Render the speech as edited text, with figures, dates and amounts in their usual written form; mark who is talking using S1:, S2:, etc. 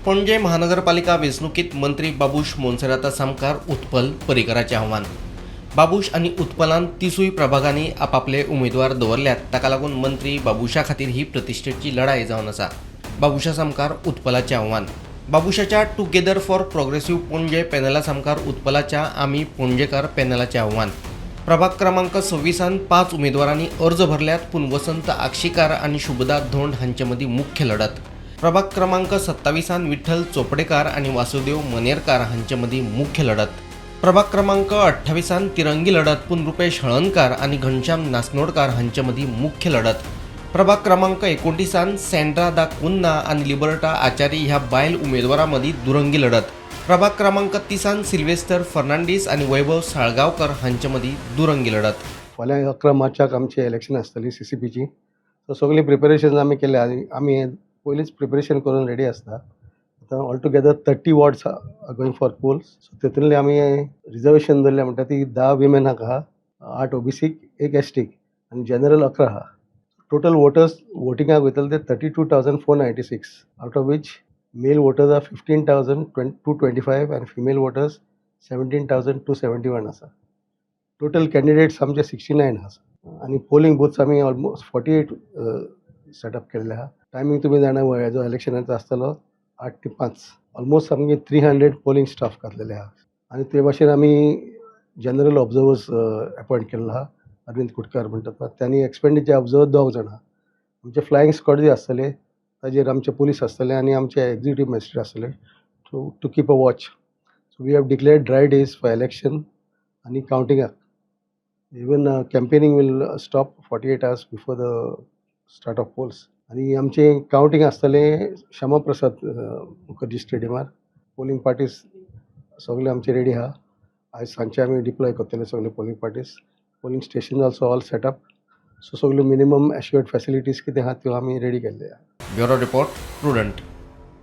S1: पणजी महानगरपालिका वेंचणुकीत मंत्री बाबूश मोन्सेरात सामकार उत्पल परिकराचे आव्हान. बाबूश आणि उत्पलान तिसूय प्रभागांनी आपापले उमेदवार दवरल्यात, ताका लागून मंत्री बाबूशा खातीर ही प्रतिश्ठेची लढाई जावन आसा. बाबूशा सामकार उत्पलाचे आव्हान. बाबूशाच्या टुगेदर फॉर प्रोग्रेसिव्ह पणजे पॅनला सामकार उत्पलाच्या आमी पणजेकार पॅनलाचे आव्हान. प्रभाग क्रमांक 26 5 उमेदवारांनी अर्ज भरल्यात, पूण वसंत आक्षीकार आणि शुभदा धोंड हांचे मदीं मुख्य लढत. प्रभाग क्रमांक 27 विठ्ठल चोपडेकार आणि वासुदेव मनेरकार हांचे मदीं मुख्य लढत. प्रभाग क्रमांक 28 तिरंगी लढत, पूण रुपेश हळणकार आणि घनश्याम नासनोडकार हांचे मदीं मुख्य लढत. प्रभाग क्रमांक 29 सँड्रा दा कुन्ना आणि लिबर्टा आचारी ह्या बायल उमेदवारां मदीं दुरंगी लढत. प्रभाग क्रमांक 30 सिल्वेस्टर फर्नांडीस आणि वैभव साळगांवकर हांचे मदीं दुरंगी लढत.
S2: फाल्यां 11 मार्चाक आमचे इलेक्शन आसतली CCPची. सो सगळी प्रिपेरेशन आमी केल्या. आमी पयलींच प्रिपेरेशन करून रेडी आसता. आतां all together 30 wards are going for polls. So तेतूंतली आमी रिजर्वेशन दवरल्या, म्हणटा ती 10 विमेनाक आहा, 8 OBCक, 1 STक आनी जनरल 11 आहा. टोटल वोटर्स वोटिंगाक वयतले ते 32,496. Out of which male voters are 15,225 and female voters 17,271 आसा. टोटल कॅन्डिडेट्स आमचे 69 आसा आनी पोलिंग बूथ्स आमी ऑलमोस्ट 48 सेटअप केल्ले आहा. टायमींग तुमी जाणा हेजो इलेक्शनाचो आसतलो 8 ते 5. ऑलमोस्ट आमगे 300 पोलिंग स्टाफ घातलेले आहा आनी ते भाशेन आमी जनरल ऑब्जर्वर्स अपॉयंट केल्लो आहा. अरविंद कुटकार म्हणटात, त्यांनी एक्सपेंडिचर ऑब्जर्वर 2 जाण आहा. आमचे फ्लायंग स्क्वॉड जे आसतले ताजेर आमचे पुलीस आसतले आनी आमचे एक्झिक्युटीव मॅजिस्ट्रेट आसतले to keep a watch. So we have declared dry days for election आनी कावंटिंगाक. Even campaigning will stop 48 hours before the start of polls. आनी आमचे कावंटिंग आसतलें श्यामाप्रसाद मुखर्जी स्टेडियमार. पोलिंग पार्टीज सगळे आमचे रेडी आहा. आयज सांजचे आमी डिप्लॉय करतले सगळे polling parties. Polling station also all setup. So सगळ्यो मिनिमम एश्युअर्ड फॅसिलिटीज कितें आहा त्यो आमी रेडी केल्ले आहा.
S1: Bureau report prudent.